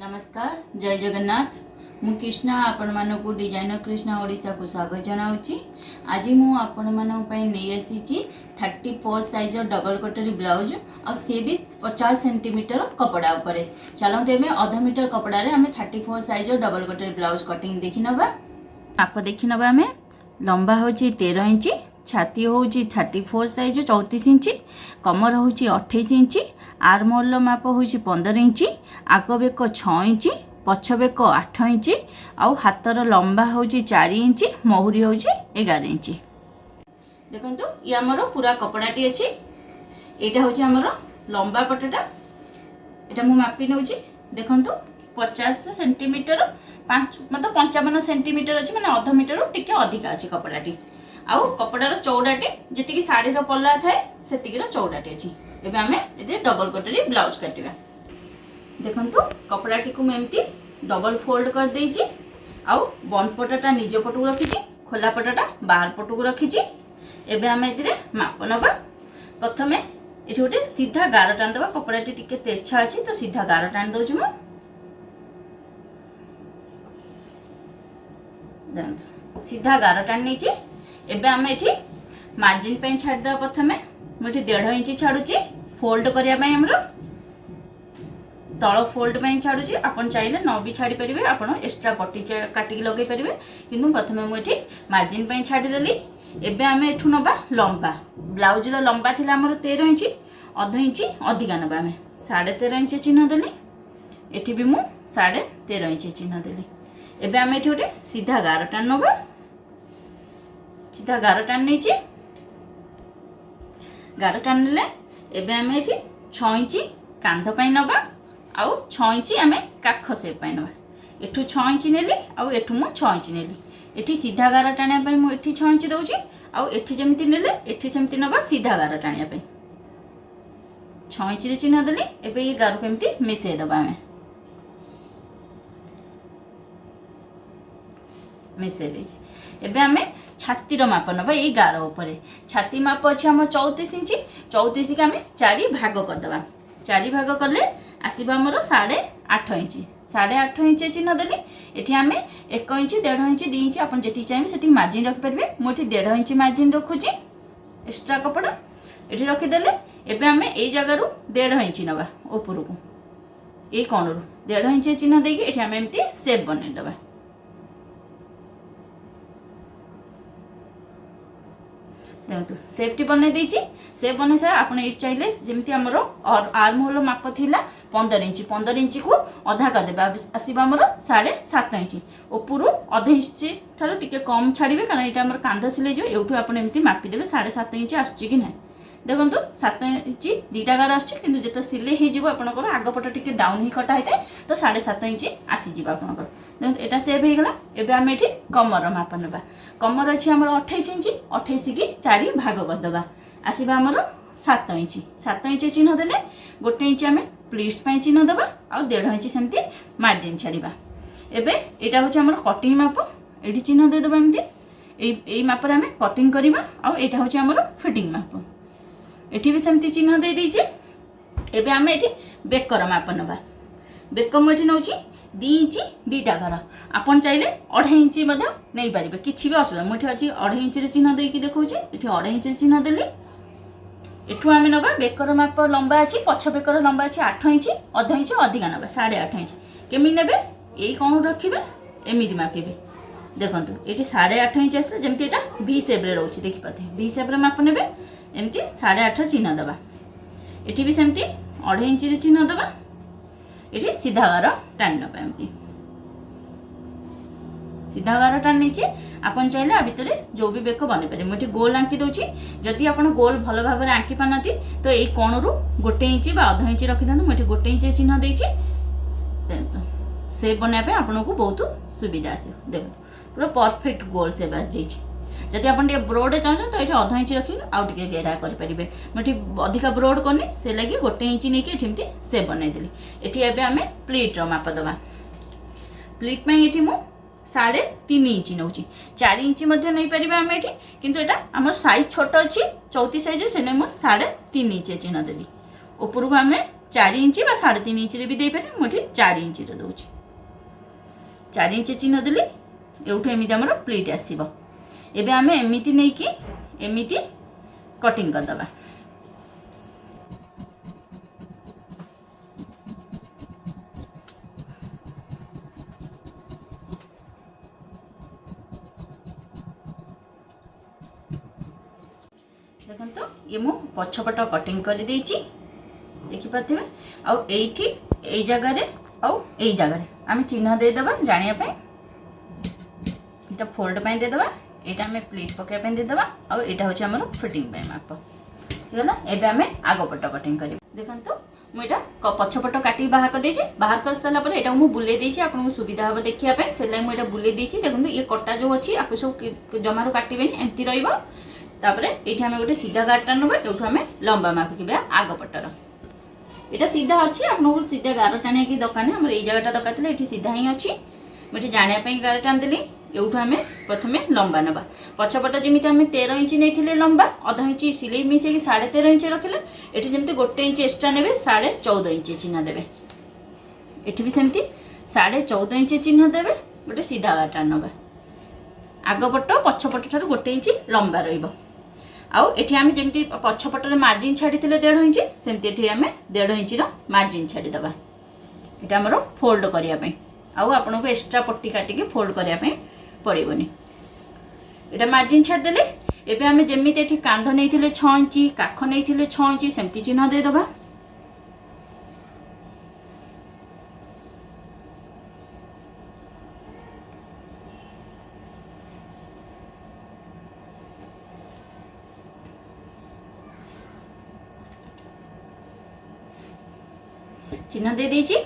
नमस्कार जय जगन्नाथ मु कृष्णा आपण मानक डिजाइनर कृष्णा ओडिशा को स्वागत जनाऊँगी। आज मु आपण मानक नहीं आसी 34 साइज डबल कटोरी ब्लाउज और सी भी 50 सेंटीमीटर कपड़ा उपरे चलते एवं अध मीटर कपड़ा रे हमें 34 साइज डबल कटोरी ब्लाउज कटिंग देखी नबा। माप देखी नबा हमें लंबा हूँ 13 इंच, छाती हूँ 34 साइज 34 इंच, कमर हूँ 28 इंच, आर्महोल माप हूँ 15 इंच, आग बेक 6 इंच, पछ बेक 8 इंच, आउ हाथर लंबा हूँ 4 इंच, महुरी हूँ 11 इंच। देखो ये आमर पूरा कपड़ाटी अच्छी, यहाँ हूँ आमर लंबा पटटा, यहाँ मुझे मापी नौ देखु 50 सेंटीमीटर 5 मतलब 55 सेंटीमीटर अच्छी मैंने अध मीटर टिके अधिका अच्छी कपड़ाटी आउ कपड़ार चौड़ाटी जी शाढ़ी पल्ला थाए से चौड़ाटी अच्छी। एवं आम ये डबल कटोरी ब्लाउज काटिबा। देखंतु कपड़ाटी को एमती डबल फोल्ड कर देइछि आउ बंद पटाटा निज पटू रखिछि, खोला पटाटा बाहर पटू रखिछि। एबे आम एथिरे माप नबा। प्रथमे एठी गोटे सीधा गार टान दबा। कपड़ाटी टिके तेछा अछि तो सीधा गार टान दउछि मु। देखंतु सीधा गार टान नेछि। एबे आम एठी मार्जिन पे छाड़ दबा। प्रथमे मुझे 1.5 इंच छाड़ुची फोल्ड करने हमर तल फोल्ड पे छाड़ुची। आपन चाहिए न भी छाड़ी पारे, आपन एक्स्ट्रा पट्टी काटिक लगे पारे, किंतु प्रथमे मुझे मार्जिन पे छाड़देली। एबे आम एठू नबा लंबा। ब्लाउज लंबा थिला हमर 13 इंच, अध इंच अधिका नबा। आम 13.5 इंच चिन्ह देली, एठी भी मु 13.5 इंच चिन्ह देली। एबे आम एठी गोटे सीधा गार टान नबा। सीधा गार टान नहीं गार टान ले एबे आम ये 6 इंच कांध पाई नबा आउ 6 इंच आम काख सेप पाई नबा। एठू 6 इंच नेली आउ एठू मु 6 इंच नेली। एठी सीधा गार टाणिया पाई मु एठी 6 इंच दउची आउ एठी जेमति नेले एठी सेमति नबा सीधा गार टाणिया पाई 6 इंच रे चिन्ह देली। एबे ये गार केमति मिसे दबा। आम मिसे देछि। एबे आमे छातीर माप नबा। ये गार उपरे छाती माप अच्छे आम 34 इंच। 34 के आम 4 भाग करदे। 4 भाग कले आसवा आमर 8.5 इंच। 8.5 इंच चिन्ह देली। एठी आम 1 इंच 1.5 इंच 2 इंच आप जी चाहिए से मार्जिन रखिपारे। मुझे 1.5 इंच मार्जिन रखुची एक्स्ट्रा कपड़ा ये रखीदे। एबे आम ये जगार 1.5 इंच नबा ऊपर को ये कणरू 1.5 इंच चिन्ह देकी एठी आम एमती सेप बनईदबा। देखो सेफ्टी बनई देछि। सेप बन सारा आप चाहिए जमी आमर आर्महोल माप थिला 15 इंच। 15 इंच को अधा करदे आसवा आमर 7.5 इंच। ऊपर अध इंच ठार टिके कम छाड़े कारण यहाँ आम कांध सिले यूँ आप मापिदेवे 7.5 इंच आसुची कि ना। देखो 7 इंच 2टा गार आसो सिले होकर आगपट टिके डाउन ही कटा होता है तो 7.5 इंच आसीज आपंकर। देखो यहाँ सेव हो गला। एबे आम ये कमर माप नबा। कमर अच्छी आम 28 इंच। 28 की 4 भाग करदे आसवा आमर 7 इंच। 7 इंच चिन्ह देले 1 इंच आम प्लीट्स चिन्ह दबा आ 1.5 इंच सेमती मार्जिन छाड़ा। एबे यहाँ हूँ आम कटिंग माप। ये चिन्ह देदेबा एमती मापर आम कटिंग करवा। आटा हूँ आम फिटिंग माप। एठी भी सेमती चिन्ह दे दीजिए। एबे आम ये बेकर माप नबा। बेक मुझे नौ 2 इंच 2टा घर आपन चाहिए 2.5 इंच नहीं पारे किसी भी असुविधा। मुझे अच्छी 2.5 इंच चिन्ह देकी देखा ये 2.5 इंच चिन्ह देली। एठू आम नबा बेकर माप लंबा अच्छी, पछ बेकर लंबा अच्छी 8 इंच, अध इंच अधिका नबा 8.5 इंच। केमी ने यही कौन रखिए एमती मापिबे। देखो ये 8.5 इंच आस जमी यहाँ भी सेप्रे रोचे देखिपारे भी सेप्रे माप ने एमती 8.5 चिन्ह दबा। ये भी सेमती 2.5 इंच चिन्ह दबा। ये सीधा गार टाणी नबा। एमती सीधा गार टाणी नहीं आपन चाहिए आ भितर जो भी बेक बन पारे। मुझे गोल आंकी दूसरी जदि आप गोल भल भाव में आंकी पाना तो ये कणरू 1 इंच अध इंच रखी था। मुझे 1 इंच चिन्ह देछि। सेप बनवाई आपन को बहुत सुविधा आस। देखो पूरा परफेक्ट गोल सेप आस जाइए। जदि आप ब्रोड चाहते तो ये अध इंच रखिक आउ टे घेरा करेंगे। मुझे अधिका ब्रोड करनी से लगे 1 इंच नहीं कि सेप बनईदेली। ये एवं आम प्लीट्र माप दबा। प्लीट में ये मु 3.5 इंच नौ 4 इंच नहीं पारे आम ये कितु यहाँ आम साइज छोट अच्छी 34 साइज से मुझे 3.5 इंच चिन्ह देली। ऊपर को आम 4 इंच बा 3.5 इंच भी दे पारे मुझे 4 इंच रे दउची 4 इंच चिन्ह देली एउठु एमिति हमर प्लीट आसीबो एबे आमे एमिति नै कि एमिति कटिंग कर दबा देखो तो ये मु पछपट कटिंग कर देछि देखि पाथिबे आ एठी एई जगह रे आ एई जगह रे आमे चिन्ह दे दबा जानिया पे एटा फोल्ड पे दे दबा एटा हमें प्लीट पके पे दे दबा आ एटा होछि हमर फिटिंग पे माप हेला एबे हमें आगो पट कटिंग करी देखंतु मु एटा पछपट काटी बाहर कर देछि बाहर कर साला पर एटा मु बुले देछि आपन को सुविधा हो देखिया पे सेला मु एटा बुले देछि देखंतु ये कटा जो अछि आपु सब जमारो काटिबेनी एंती रहइबो तापरे एठी हमें गोटे सीधा गारटा नबा एठु हमें लंबा माप किबे आगो पटर एटा सीधा अछि आपन को सीधा गार टाने की दुकान हमर ए जगहटा दकातले एठी सीधा ही अछि मटे जानिया पे गार टान देली एठु हमें प्रथमे लंबा नबा पछपट जेमिति हमें 13 इंच नेथिले लंबा आधा इंच सिलाई मिसे की 13.5 इंच रखले एठी जेमिति 1 इंच एक्स्ट्रा नेबे 14.5 इंच चिन्ह देबे एठी भी सेमिति 14.5 इंच चिन्ह देबे गोटे सीधा गार टान नबा आगो पट पछपट ठार 1 इंच लंबा रहिबो आउ एठी आमे जेमति पछपटर मार्जिन छाडी थिले 1.5 इंच सेमति एठी आमे 1.5 इंच रो मार्जिन छाडी दबा एटा हमरो फोल्ड करिया पे आउ आपन को एक्स्ट्रा पट्टी काटी के फोल्ड करिया पे पड़िबोनी एटा मार्जिन छाड देले एबे आमे जेमिति एठी कांध नै थिले 6 इंच काख नै थिले 6 इंच सेमति चिन्ह दे दबा चिन्ह दे देछि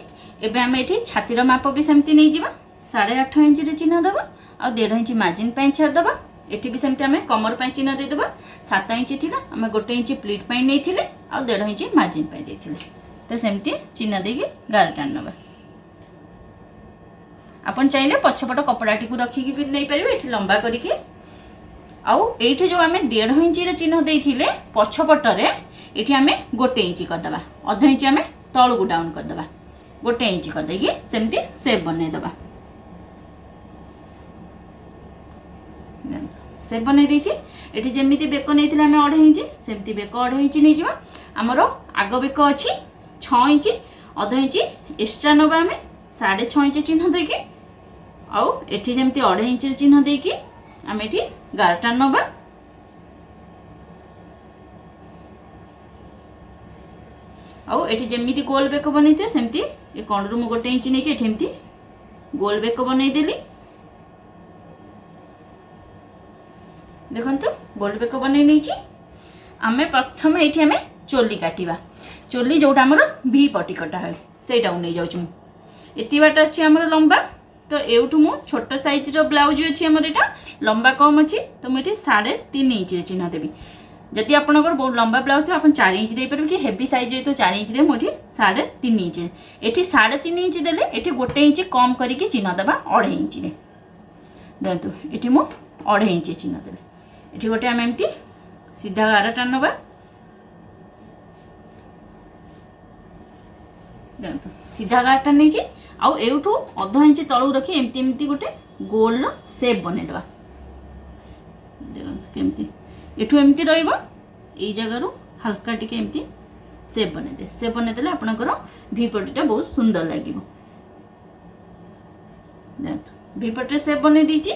एबे हमें एठी छातीर माप भी सेमति नै जिबा 8.5 इंच रे चिन्ह दबा आ 1.5 इंच मार्जिन पे छाड़ दबा एठी भी सेमति हमें कमर पे चिन्ह दे दबा 7 इंच थिला हमें 1 इंच प्लीट पे नै थिले आ 1.5 इंच मार्जिन पे दे थिले तो सेमति चिन्ह दे के गार टान नबा अपन चाहिले पछपट कपड़ाटी को रखी भी नै परिबे एठी लंबा करी के आउ एठी जो हमें 1.5 इंच रे चिन्ह दे थिले पछपट रे एठी हमें 1 इंच कर दबा आधा इंच हमें तळु को डाउन कर दबा 1 इंच कर देगी सेमती शेप बनै दबा शेप बनै देछि एठी जेमिति बेक नैथिला हमें 2.5 इंच सेमती बेक 2.5 इंच नै जिवा हमरो आगो बेक अछि 6 इंच आधा इंच एक्स्ट्रा नबा हमें 6.5 इंच चिन्ह देकी आउ एठी जेमिति 2.5 इंच चिन्ह देकी हमें एठी गारटा नबा आउ एठी जेमिति गोल बेक बनैते सेमती ए कोणरू मु 1 इंच नै के एठी एमती गोल बेक बनै देली देखंतु गोल बेक बनै नै छी हमें प्रथम एठी हमें चोली काटिबा चोली जोटा हमर भी पटी कटा है सेटा नै जाउ छु एति बाट अछि हमर लंबा तो एउठु मु छोट साइज रो ब्लाउज अछि हमर एटा लंबा कम अछि तो मु एठी 3.5 इंच रे चिन्ह देबी जदि आपनकर बहुत लंबा ब्लाउज अपन 4 इंच दे परबे कि हेवी साइज तो 4 इंच दे मोठी 3.5 इंच एठी 3.5 इंच देले एठी 1 इंच कम करी कि चिन्ह दबा 2.5 इंच रे देखो एठी मु 2.5 इंच चिन्ह देले एठी गोटे हम एमती सीधा गार टानबा देखो सीधा गार टान नै छी आउ एउठू आधा इंच तळू रखी एमती एमती गोटे गोल शेप बने दबा देखो केमती एठू एमती रहइबो एई जगह रु हल्का टिके एमती शेप बने देले आपनकर भी पट्टीटा बहुत सुंदर लागिबो देखो भी पट्टी शेप बने दीची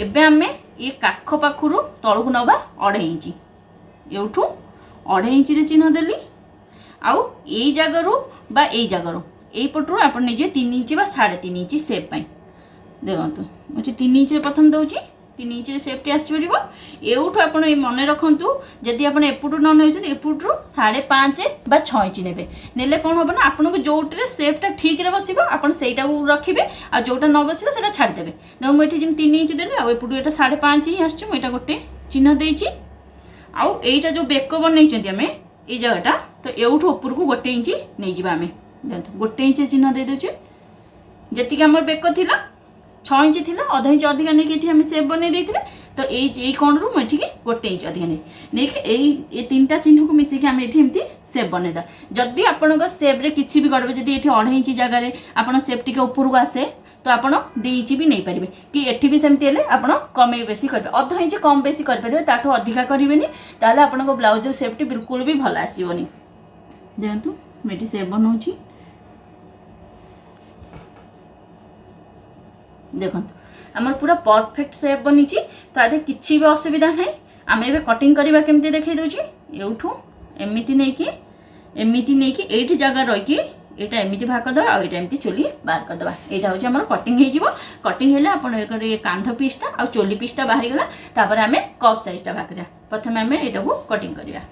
एबे हमें ये काख पाखुरु तळु नबा 2.5 इंच एउठू 2.5 इंच रे चिन्ह देली आउ एई जगह रु बा एई जगह रु एई पटरु आपन निजे 3 इंच बा 3.5 इंच शेप पाई देखंतु मचे 3 इंच रे प्रथम दउची 3 इंच रे शेप टी आसी परिबो एउठू आपन ए मने रखंतु जदि आपन एपुटु न नउछन एपुटु 5.5 बा 6 इंच नेबे नेले कोन होबो ना आपन को जोटरे शेपटा ठीक रे बसिबो आपन सेटा को रखिबे आ जोटा न बसिबो सेटा छाडी देबे न मु एठी जिम 3 इंच देले आ एपुटु एटा 5.5 ही आछछु मु एटा गोटे चिन्ह देइची आ एटा जो बेक बनई छथि हमें ए जगहटा तो एउठू ऊपर को 1 इंच नै जिबा हमें देखो 1 इंच चिन्ह दे देछु जति के हमर बेक थिला 6 इंच थिला अधा इंच अधिका नहीं कि आम सेप बन देते तो यही कणरू मुझे 1 इंच अधिका नहीं कि 3टा चिन्ह को मिसिक आम ये सेप बनईदा जदि आपण सेप्रे किसी भी गड़बड़ जब ये 2.5 इंच जगार आप सेप टी ऊपर को आसे तो आपड़ 2 इंच भी नहीं पारे कि एठी भी सेमती हेले आपण कमे बेसी करेंगे अधा इंच कम बेसी करेंगे ताठू अधिका करेंगे ताले आपण ब्लाउज सेफ्टी बिल्कुल भी भल आसबनी देखो मुझे सेप बनाऊँ देखो आमर पूरा परफेक्ट सेप बनी तो आदि किसी भी असुविधा ना आम ए कटिंग करवा केमती देखई दूची एठू एमती नहीं कि एठी जगह रही एटा एमती बाहर करदे आ एटा एमती चोली बाहर करदे एटा होची हमर कटिंग हे जिवो कटिंग हेले आपण ए कांध पीसटा आ चोली पीसटा बाहर गला तापर आमे कप साइजटा बाहर करिया प्रथमे आमे एटा को कटिंग करिया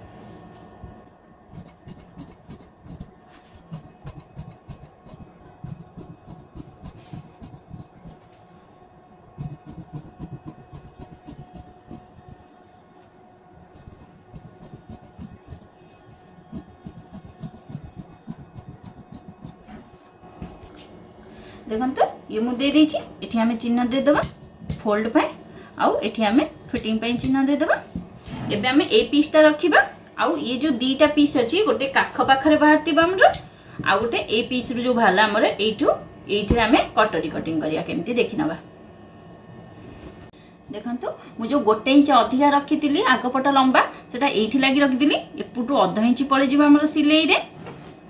देखो तो ये मुझे दे देछि एठी आमे चिन्ह दे देबा फोल्ड पे आउ एठी आमे फिटिंग पे चिन्ह दे देबा एबे आमे ए पीसटा रखिबा आउ ये जो दीटा पीस अछि गोटे काख पाखरे बाहरतिबा हमर आ गोटे ए पीस रु जो भाला हमर एठी आमे कटरी कटिंग करिया केमती देखि नबा देखो मु जो 1 इंच अधिका रखी आगपट लंबा सेटा एठी लागी रखिदिली एपुटू अधा इंच पड़े जिबा हमर सिलाई रे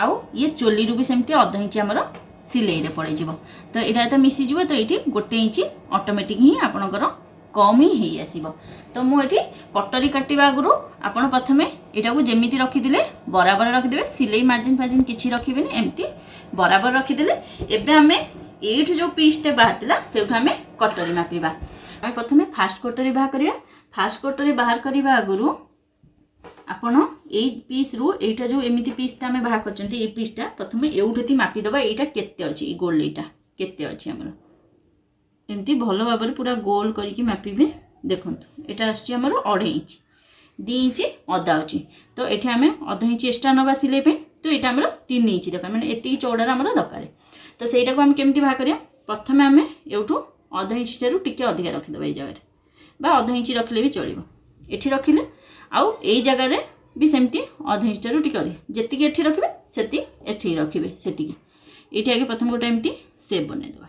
आउ ये चोली रु भी सेमती अधा इंच हमर सिलाई रे पड़े जिवो तो एटा तो मिसी जिवो तो एठी 1 इंच ऑटोमेटिक ही आपनकर कम ही हेई आसीबो तो मु एठी कटरी काटिबा आगुरु आपण प्रथमे एटा को जेमिति रखि दिले बराबर रखि देबे सिलाई मार्जिन किछि रखिबेनी एम्ति बराबर रखि दिले एबे हमें एठु जो पीसटे बाहरतिला सेठु हमें कटरी मापिबा हमें प्रथमे फास्ट कटरी बाहर करिया फास्ट कटरी बाहर करिबा आगुरु आपण ए पीस रु एटा जो एमिति पीसटा हमें बाहर करचंती ए पीसटा प्रथमे एउठती मापी दबा एटा केते अछि ई गोल एटा केते अछि हमर एमती भलो भाबरे पूरा गोल करिकि मापिबे देखंतु एटा आछि हमर 2.5 इंच 2 इंच अदा अछि तो एठी हमें आधा इंच एक्स्ट्रा नबा सिले पे तो एटा हमर 3 इंच दरकार माने एती चौड़ा हमर दरकार तो सेटा को हम केमती बाहर करिया प्रथमे हमें एउठू आधा इंच टारु टिके अधिका रखि दबा ए जगह बा आधा इंच रखले भी चलिबो एठी रखिले आउ ए जगह रे भी सेमती आधा इंच टारु टिके अधिका जेतिके एठी रखिबे सेति एठी रखिबे सेतिके एठी आगे प्रथम गोटे एमती शेप बनै दबा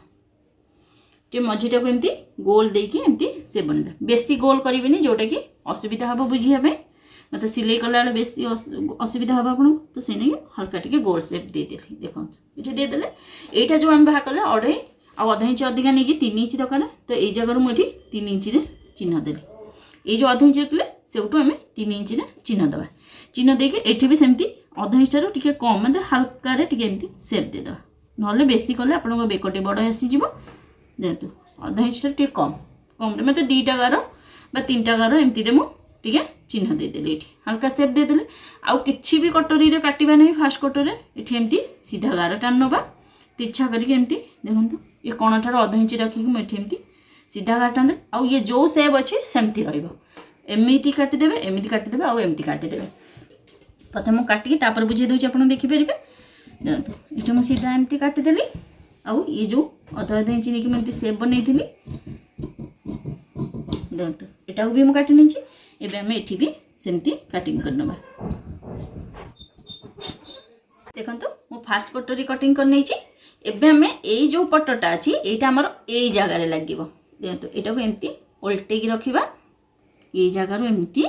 टे मझीटा को एमती गोल देकी एमती शेप बनै दबा बेसी गोल करिबेनी जोटा कि असुविधा हबो बुझिया पे मत सिलाई कला बेसी असुविधा हबो आपन तो से नै हल्का टिके गोल शेप दे देली देखो एठी दे देले एटा जो हम बाहा कले अढे आ आधा इंच अधिका नै कि 3 इंच दरकार तो ए जगह मु एठी 3 इंच रे चिन्ह देली ए जो आधा इंच रखले सेउटो हमें 3 इंच रे चिन्ह दबा चिन्ह देके एठी भी सेमती आधा इंच रो टिके कम मतलब हल्का रे टिके एमती शेप दे दबा नहले बेसी कले आपन बेकटे बड़ आसी जिवो देखो आधा इंच टिके कम कम रे मतलब 2टा गार बा 3टा गार एमती रे मु टिके चिन्ह दे देली एठी हल्का शेप दे देले आउ किछि भी कटोरी रे काटिबा नै फास्ट कटर रे एठी एमती सीधा गार टान नबा तिछा करके एमती देखंतु ये कोणा ठार आधा इंच रखी मु एठी एमती सीधा गार टान दे आउ ये जो शेप अछि सेमती रहइबो एमिति काटि देबे आउ एमती काटि देबे प्रथम काटिकी तापर बुझे दूची आपन देखि परिबे देखो एठी मु सीधा एमती काटि देली आउ ये जो आधा इंच नेकी एमती शेप बनैथिली देखो एटा भी मु काटि नेछि एबे हम एठी भी सेमती कटिंग करनबा देखंतु मु फास्ट कटरी कटिंग कर नेछि एबे हम ए जो पटटा अछि एटा हमर ए जगह रे लागिबो देखंतु एटा को एमती उल्टे की रखिबा ये जगह रो एमती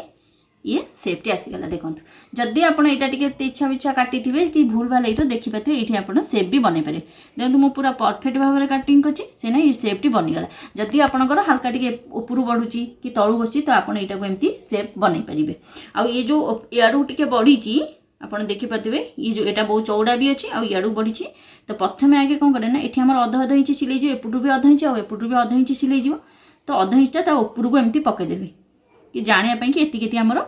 ये सेफ्टी आसीगला देखंतु जदि आपण एटा टिके इच्छा विच्छा काटिथिबे कि भूल भाल तो देखि पाते एठी आपण सेफ भी बनै पारे देखंतु मु पूरा परफेक्ट भाबरे कटिंग करछि से नै ये सेफ्टी बनि गला जदि आपणकर हल्का टिके ऊपर बढ़ुची कि तळु बसची तो आपण एटा को एमती सेफ बनै परिबे आ ये जो याडू टिके बढ़ीची आपण देखि पाते ये जो एटा बहुत चौड़ा भी अछि आ याडू बढ़ीची तो प्रथमे आगे कोन करे ना एठी हमर आधा इंच सिलाई जे एपुटू भी आधा इंच आ एपुटू भी आधा इंच सिलाई जीवो तो आधा इंचटा ता ऊपर को एमती पकै देबे कि जानिया पई कि एति केति हमर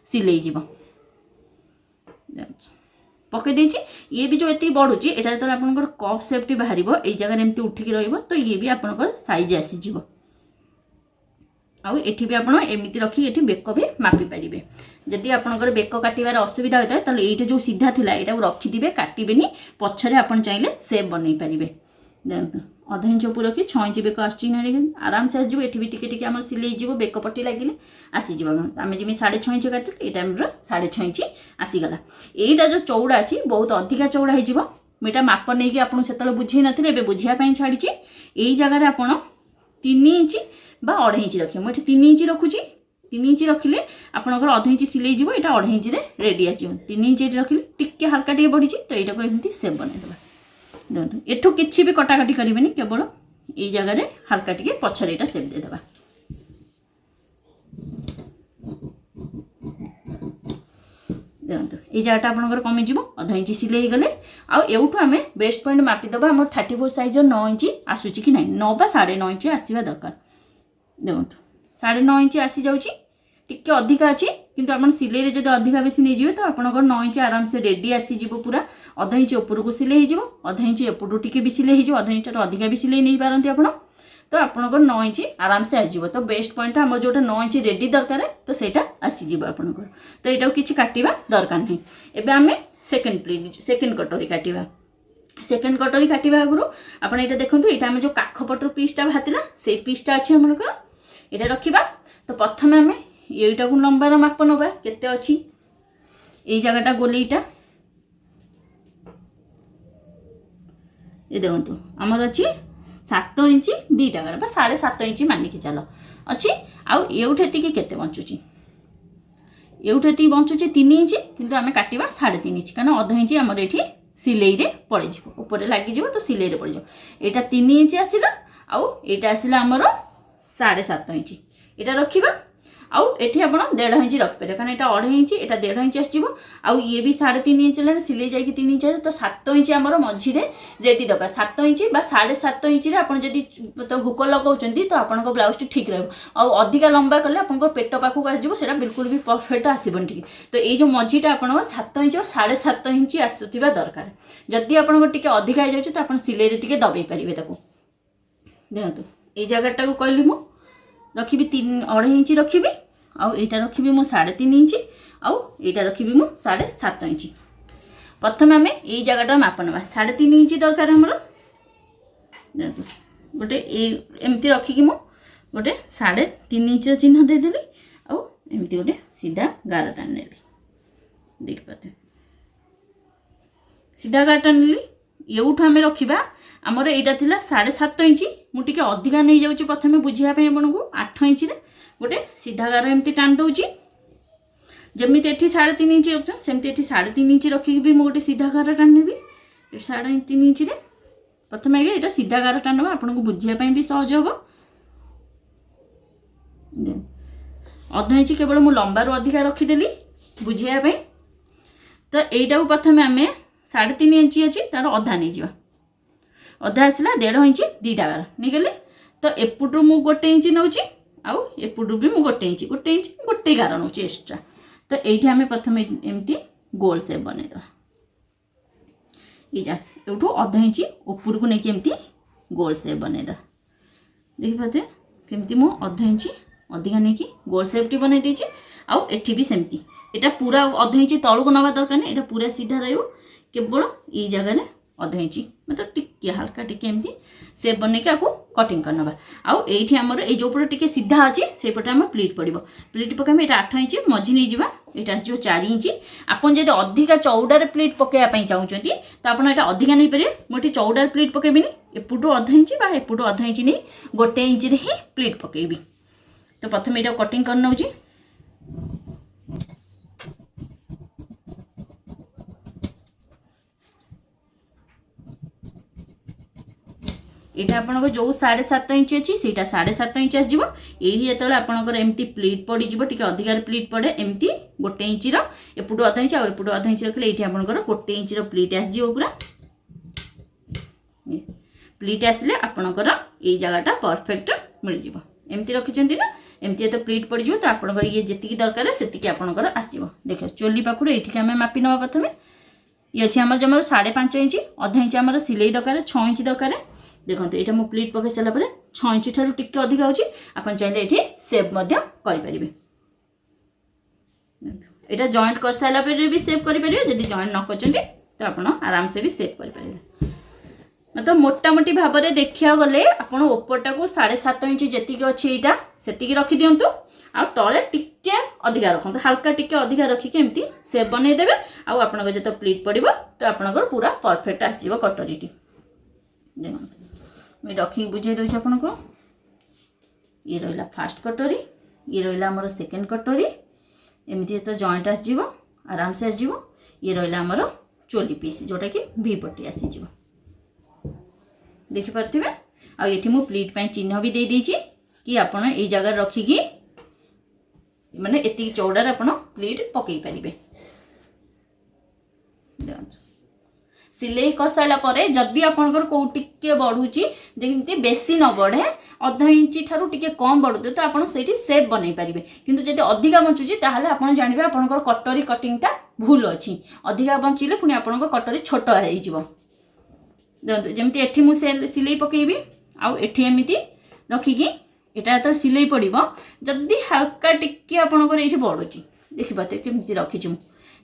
सिलाई जीवो पकै देछि ये भी जो एति बढ़ुची एटा तो आपनकर कप सेफ्टी बाहरिबो ए जगह एमती उठी के रहइबो तो ये भी आपनकर साइज आसी जीवो आउ एठी भी आपण एमिति रखी एठी बेक भी मापी परिबे जदि आपनकर बेक काटिबार असुविधा होता है तले एठी जो सीधा थिला एटा रखि दिबे काटिबेनी पछरे आपण चाहिले शेप बनै परिबे देखो अधा इंच ऊपर रखी 6 इंच बेक आसुची आराम से आसो ये भी टिके आम सिले बेक पट्टी लगे आसीज आम जमी 6.5 इंच काटिले ये टाइम 6.5 इंच आसीगला यहीटा जो चौड़ा अच्छी बहुत अधिका चौड़ा हो मुझा माप नहीं आपको से बुझे नी बुझापी छाड़ी यही जगार आप 3 इंच बा 2.5 इंच रखिए मुझे 3 इंच रखुची 3 इंच रखिले आपंकर अध इंच सिले यहाँ 2.5 इंच रेडी आस 3 इंच रखिले टिके हल्का टे बढ़ी तो यहाँ को एमती सेप बनईदेवा देखो एठू किसी भी कटाकटी करेंगे केवल ये जगह हल्का टे पछरे यहाँ सेप देदेवा देखो ये जगह आपंकर कमिज अध इंच सिले गले आउटू आम बेस्ट पॉइंट मापिदेवा आम 34 साइज 9 इंच आसूची कि ना 9 बा 9.5 इंच आसवा दरकार देखो 9.5 इंच आसी जाऊँगी टिके अधिका अच्छी किंतु आप सिले जब अधिका बेसी नहीं जाए तो आपंकर 9 इंच आराम से रेडी आसीज पूरा अध इंच ऊपर को सिले अध इंच एपटू टी भी सिले अध इंच अधिका भी सिले नहीं पारती आप तो आपंकर 9 इंच आराम से आसो तो बेस्ट पॉइंट आम जो 9 इंच रेडी दरकार तो सहीटा आसीज आपंकर तो यहाँ किसी काटा दरकार नहीं एवं आम सेकेंड कटोरी काटा सेकेंड कटोरी काटा आगुरी आप देखो यहाँ आम जो काख पटर पीसटा बाहर से पीसटा अच्छी आमकर यहाँ रखा तो प्रथम आम यहीटा को लंबार माप नवा केते अच्छी ये जगहटा गोलेटा ये देखो आमर अच्छी 7 इंच 2 टाकर 7.5 इंच मानिकी चल अच्छी आउठी केते बचुची एठी बचुचे 3 इंच किंतु आम काटा 3.5 इंच कारण अध इंच आमर ये सिले पड़े ऊपर लगे तो सिले पड़ यहाँ 3 इंच आसला आउटा आसला आमर 7.5 इंच यहाँ रखा आउठी आप 1.5 इंच रखिपारे कारण यहाँ 2.5 इंच यहाँ 1.5 इंच आसो ये भी 3.5 इंच है सिले जा 3 इंच तो 7 इंच आम मझे रेडी दरकार 7 इंच बा 7.5 इंच आप तो हुक लगाऊँ तो आप ब्लाउज ठीक रधिका लंबा कले आप पेट पाखक आसो बिल्कुल भी परफेक्ट आसबन ठीक तो ये जो मझीटा आप 7 इंच और 7.5 इंच आसुवा दरकार जदि आपके अधिका हो जाए तो आप सिले दबे पारे देखो ये जगहटा को कहली मु रखी 2.5 इंच रखी आईटा रखी मु 3.5 इंच आईटा रखी मु 7.5 इंच प्रथम आम यही जगहटा माप ना 3.5 इंच दरकार आमर देखो गोटे एमती रखिकी मु गोटे 3.5 इंच चिन्ह देदेली आमती गोटे सीधा गार टाणी नेली देख पाते सीधा गार टाणी नेली एवठू आम रखा आमर यहाँ थी 7.5 इंच मुझे अधिका नहीं जाऊँगी प्रथम बुझापी आपको 8 इंच गोटे सीधा गार एमती टाणी दूची जमी ये 3.5 इंच रख सेमती ये 3.5 इंच रखिकी भी मुझे गोटे सीधा गार टाणी नेबी 3.5 इंच प्रथम आगे यहाँ सीधा गार टाणी आपको बुझापी भी सहज हम अध इंच केवल मु लंबार अधिका रखीदेली बुझापी तो यहीटा को प्रथम आम 3.5 इंच अच्छी तार अधा नहीं जा अधा आसला 1.5 इंच 2 टाकर नहीं गले तो एपटू मु 1 इंच नौची एपटू भी मु 1 इंच गोटे गार नौ एक्सट्रा तो ये आम प्रथम एमती गोल सेप बनईदा ये एठू अध इंच ऊपर को लेकिन एमती गोल सेप बनईदा देखी पाते केमती मु अध इंच अधिका नहीं गोल सेपटी बनई देछि एठी भी सेमती यहाँ पूरा अध इंच तलू को नवा दरकार नहीं यहाँ पूरा सीधा रही केवल ये जगह अध इंच मतलब टिके हल्का टिके एमती सेप बनई आपको कटिंग करना आईटी आमर ये जो पटे टिके सीधा अच्छी से पटे आम प्लीट पड़ो प्लीट पकाइम यहाँ 8 इंच मझी नहीं जावा यहाँ आस 4 इंच आपन जब अधिका चौड़ार प्लीट पकड़ापी चाहते तो आप अधिका नहीं पारे मुझे चौड़ार प्लीट पकेबी एपटू अध इंच एपटू अध इंच नहीं 1 इंच ही प्लीट पकेबी तो प्रथम यहाँ कटिंग कर नौ यहाँ आपको जो 7.5 इंच अच्छी से 7.5 इंच आसो ये जो आपंकर एमती प्लीट पड़ टी अधिकार प्लीट पड़े एमती 1 इंच एपटू अध इंच एपटू अध इंच रखिले ये आपंकर 1 इंच प्लीट आसो पूरा प्लीट आसिले आपंकर ये जगहटा परफेक्ट मिल जाए एमती रखिंट ना एमती तो प्लीट पड़ जाए तो आपंकर ये जी दरकार से आपंकर आसो देख चोली पाखु ये आम मापी नवा प्रथम ये अच्छे आम जमार 5.5 इंच अध इंच आम सिले दरकार 6 इंच दरकार देखो यहाँ मुझे प्लीट पकई सारापर 6 इंच ठार टिके अधिक हो चाहिए ये सेप करें यहाँ जॉइंट कर सारापर भी सेप करेंगे जब जॉइंट न कर तो आप आराम से भी सेप करेंगे मतलब मोटामोटी भाव में देखा गले आपण उपरटा को 7.5 इंच जी अच्छी यहाँ से रखी दिंतु आ तले टिके अधिका रखते हल्का टिके अधिका रखिक एमती सेप बनईदेवे आपन जो प्लीट पड़ो तो आपंकर पूरा परफेक्ट आसो कटोरी मुझे रखी बुझे दूसरी आपन को ये रहा फास्ट कटोरी ये रहा आमर सेकेंड कटोरी एमती जो जॉइंट आसो आराम से आसो ये रहा आमर चोली पीस जोटा कि भी पट्टी आसीज देखिपे आठी मु प्लीट चिन्ह भी दे देछि कि आपण ए जगह रखिकी माने एति चौड़ार आपण प्लीट पकई पारिबे सिलाई कर सारा परे जदि आपनकर को टिके बढ़ुची जेमती बेसी न बढ़े अध इंची ठारू टिके कम बढ़ुते तो आपन सेठी शेप बनै पारिबे किंतु जदि अधिका बंचुची ताहाले आपन जानिबे आपनकर कटोरी कटिंगटा भूल अछि अधिका बंचिले पुनी आपनकर कटोरी छोट होई जिवो देखो जमती एठी मु सिलाई पकेबी आउ एठी एमिति रखिकी एटा तो सिलाई पड़ो जदि हल्का टिके आपनकर एठी बढ़ुची देखि पाते केमती रखिछु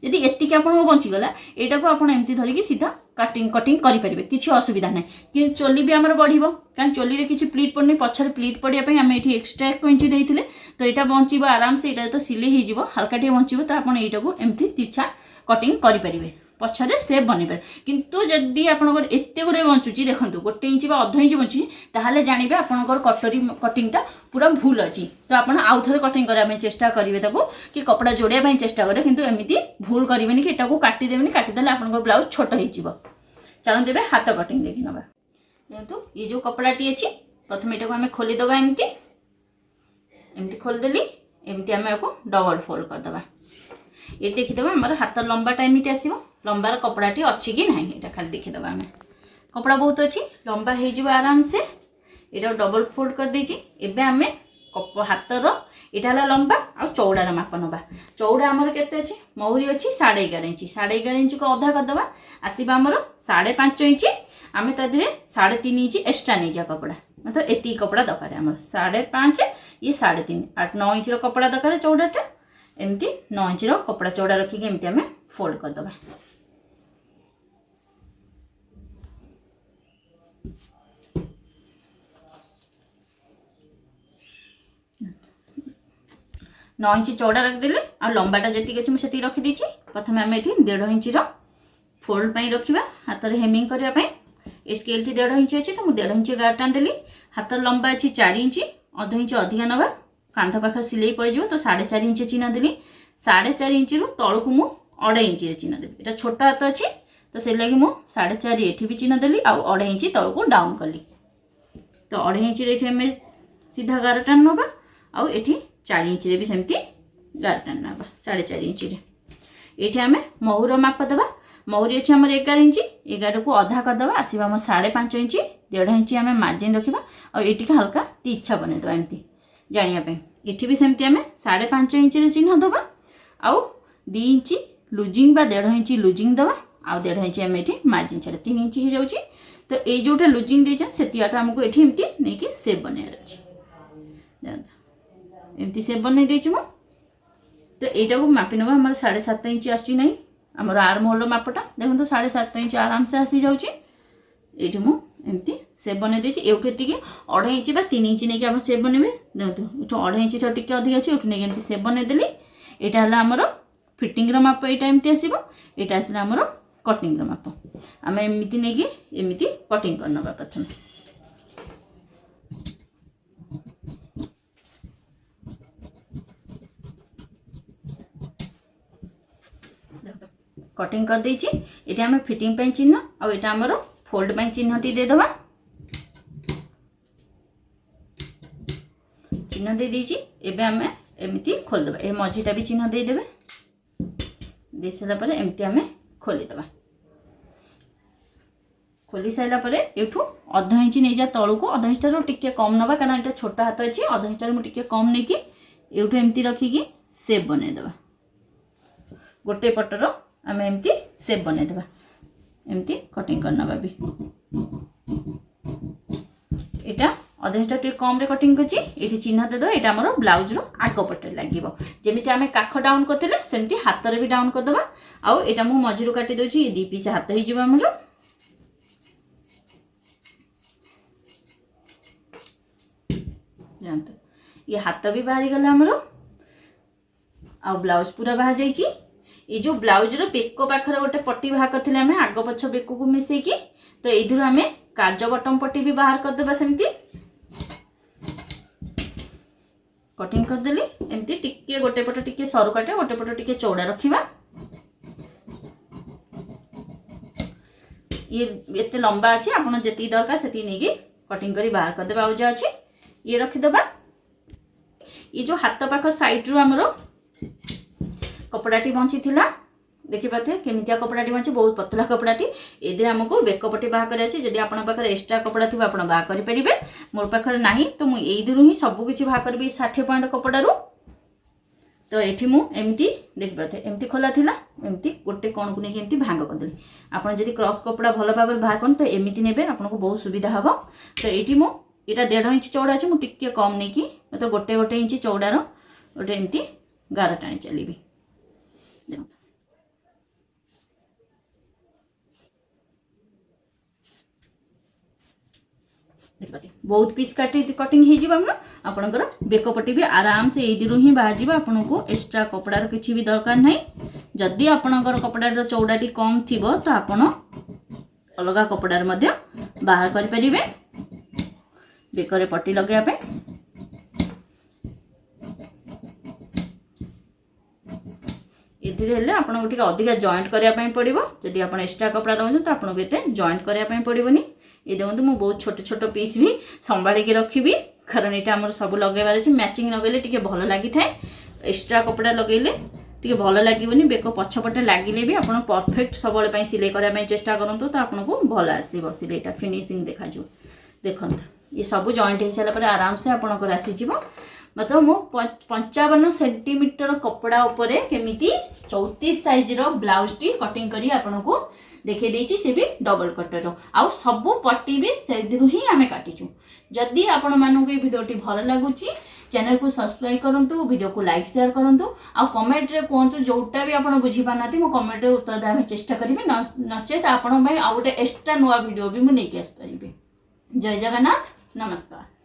यदि एतिक आपको बंचीगला यहाँ को आपड़ एमती धरिकी सीधा कटिंग करेंगे किसी असुविधा ना कि चोली भी आमर बढ़ो कारण चोली किसी प्लीट पड़नी पछर प्लीट पड़ापी आम ये एक्सट्रा 1 इंच देते तो यहाँ बंचो आराम से यहाँ तो सिले हो हल्का टे बंचो तो आप यहाँ एमती तिरछा कटिंग करेंगे पछरे सेप बन पारे किंतु जदि आपंकर एत गुरे बंचुची देखो 1 इंच अध इंच बंचुची ताहले जानबे आपंकर कटोरी कटिंगटा पूरा भूल अच्छी तो आपड़ आउ थे कटिंग करने चेष्टा करेंगे कि कपड़ा जोड़ाई चेष्टा करेंगे किंतु एमती भूल करेंगे कि यहाँ काटिदेवे काटिदेले आपंकर ब्लाउज छोट हो चलते ए हाथ कटिंग देखी ना देखो ये जो कपड़ाटी अच्छी प्रथम यहाँ आम खोलीदे एमती एमती खोलीदेली एमती आम डबल फोल्ड करदे ये देखीदे आम हाथ लंबाटा एमती आसो लंबार कपड़ाटी अच्छी कि ना ये खाली देखीदे आम कपड़ा बहुत अच्छी लंबा हो आराम से ये डबल फोल्ड कर देछि एबे आम हाथर यहाँ लंबा आ चौड़ार माप नवा चौड़ा आमर केते अच्छी महुरी अच्छी 11.5 इंच 11.5 इंच को अधा करदे आसवा आमर 5.5 इंच आम तादे 3.5 इंच एक्सट्रा नहीं जा कपड़ा मतलब एति कपड़ा दरकार आम 5.5 ये 3.5 8 9 इंच कपड़ा दरकार चौड़ाटा एमती 9 इंच कपड़ा चौड़ा रखिक एमती आम फोल्ड करदे 9 इंच चौड़ा रखिदेले आ लंबाटा जी अच्छे मुझे रखीदी प्रथम आम ये 1.5 इंच फोल्ड पर रखा हाथ में हेमिंग करने ये स्केल 1.5 इंच अच्छी तो मुझे 1.5 इंच गार टाँदेली हाथ लंबा अच्छी 4 इंच अध इंच अधिका नवा कांध पाख सिलाई पड़ो तो 4.5 इंच चिन्ह देली 4.5 इंच रु तल को मुझे 2.5 इंच चिन्ह देवी यहाँ छोट हाथ अच्छी तो से लगे मुझे 4.5 एठी भी चिन्ह देली आ 2.5 इंच तल को डाउन कली तो 2.5 इंच ये आम सीधा गार टाण नवा आउ एठी 4 इंच भी सेमती गार टाण नवा 4.5 इंच ये आम महुर माप देवा महुरी अच्छी आम 11 इंच 11 को अधा करदे आसवा आम 5.5 इंच 1.5 इंच आम मार्जिन रखा और ये हल्का तिरछा बनईदे एमती जानापी ये भी सेमती आम 5.5 इंच चिन्ह दवा आउ 2 इंच लुजिंग बा 1.5 इंच लुजिंग दवा आउ 1.5 इंच आम ये मार्जिन छाड़े 3 इंच हो जाऊँगी तो ये जोटा लुजिंग देछन सेतियाटा हमको ये एमती नहीं कि सेप बनइबार अछि एमती सेप बनई देछि मु तो यहाँ को मापी नवा आम 7.5 इंच आसची नहीं आमर आर्म होल मापटा देखो तो 7.5 इंच आराम से आसी जाऊँगी ये मुझे सेप बनई देछि एठू एतिकी 2.5 इंच बा 3 इंच नहीं कि सेप बनइबे देखो ये 2.5 इंच टिके अधिक अच्छी एठू नहीं एमती सेप बनई देली यहाँ है आमर फिटिंग माप यहाँ एमती आसो यहाँ आसला आमर कटिंग माप आम एमती नहीं कि एमती कटिंग करनवा प्रथम कटिंग कर देछि ये आम फिटिंग पे चिन्ह और यहाँ आमर फोल्ड पे चिन्हटी देदवा चिन्ह दे देछि एबे आम एमती खोलदबा ए मझीटा भी चिन्ह देदेवे दे सारा पर एमती आम खोलीदबा खोली सारा पर एठू अध इंच नहीं जा तलू को अध इंच ठारू टिके कम नवा कारण यहाँ छोट हाथ अच्छी अध इंच ठारू टिके कम नहीं कि एठू एमती रखिकी सेप बनईदबा गोटे पटर आम एमती सेप बनईदबा एमती कटिंग करनवा भी यहाँ अध इंच टे कम रे कटिंग करछि एठी चिन्ह देदो एटा हमर ब्लाउज रो आग पटे लागिवो जेमिति आमे काख डाउन करथिले सेमति हाथ रे भी डाउन कर दबा आउ एटा मु मझिरु काटि दोछि दी पीस हाथ हि जिवो हमर जानतु ये हाथ भी बाहरी गला हमरो आ ब्लाउज पूरा बाहर जाइए। ये जो ब्लाउज रो बेक पाखर गोटे पट्टी बाहर करथिले हमें आग पछ बेक को मिसेकी तो एधुर हमें काज बटम पट्टी भी बाहर कर देबा सेमती कटिंग कर देली एमती टिके गोटे पट टिके सरू काटे गोटे पट टिके चौड़ा रखिबा। ये एते लंबा अछि आपण जति दरकार सेति नेगी कटिंग करी बाहर कर देबा। जा अछि ये रखि देबा। ये जो हाथ पाख साइड रो हमरो कपड़ाटी बंची थिला देखि पाते केमितिया कपड़ाटी बंची बहुत पतला कपड़ाटी एदे हमको बेक पट्टी बाहर करे अछि। जदि आपण पाखरे एक्स्ट्रा कपड़ा थिबा आपण बाहर करि परिबे मोर पाखरे नाही तो मु एई दिरु ही सब किछि बाहर करबी 60 पॉइंट कपड़ा रो। तो एठी मु एमती देखि पाते एमती खोला थिला एमती गोटे कोन को नेकी एमती भांग कर देली। आपण जदि क्रॉस कपड़ा भलो भाबे बाहर कोन तो एमिति नेबे आपनको बहुत सुविधा हबो। तो एठी मु एटा 1.5 इंच चौड़ा अछि मु टिके कम नेकी तो गोटे इंच चौड़ा रो गोटे एमती गार टाणी चलीबी। देखो बहुत पीस कटिंग हो जाए आपंकर बेक पट्टी भी आराम से यही ही बाहर जाए। आपन को एक्स्ट्रा कपड़ार किसी भी दरकार नहीं। जदि आपणकर कपड़ार चौड़ाटी कम थी तो आपन अलग कपड़ार बाहर करें बेकर पट्टी लगे ये आपको अधिका जॉइंट करने पड़ो। जदि आप एक्स्ट्रा कपड़ा रोज तो आपको ये जॉइंट करने पड़ोनी। ये देखो मुझे बहुत छोट छोट पीस भी संभाल के रखी कारण यहाँ आम सब लगेबार अच्छे मैचिंग लगेले टी भल लगी था। एक्स्ट्रा कपड़ा लगेले टी भल लगे बेक पछपटे लगे भी आप परफेक्ट सब सिलाई करने चेष्टा करूँ तो आपको भल आसो सिलाईटा फिनिशिंग देखा देखो ये सब जॉइंट हो सारापर आराम से आपंकर आसीज। मतलब मु 55 सेंटीमीटर कपड़ा उपरे केमिति 34 साइज रो ब्लाउज टी कटिंग करी आपनको देखे देछि। से भी डबल कटर रो आउ सब पट्टी भी से दिरु ही आमे काटिछु। जदि आपण मानु के वीडियोटी भल लागुची चैनल को सब्सक्राइब करंतु वीडियो को लाइक शेयर करंतु आ कमेंट रे कोंतु जोटा भी आपण बुझी पानाती मो कमेंट रे उत्तर देबा चेष्टा करिवे नचेत आपण भाई आ गोटे एक्स्ट्रा नुवा वीडियो भी मु नेकी आस परिबे। जय जगन्नाथ नमस्कार।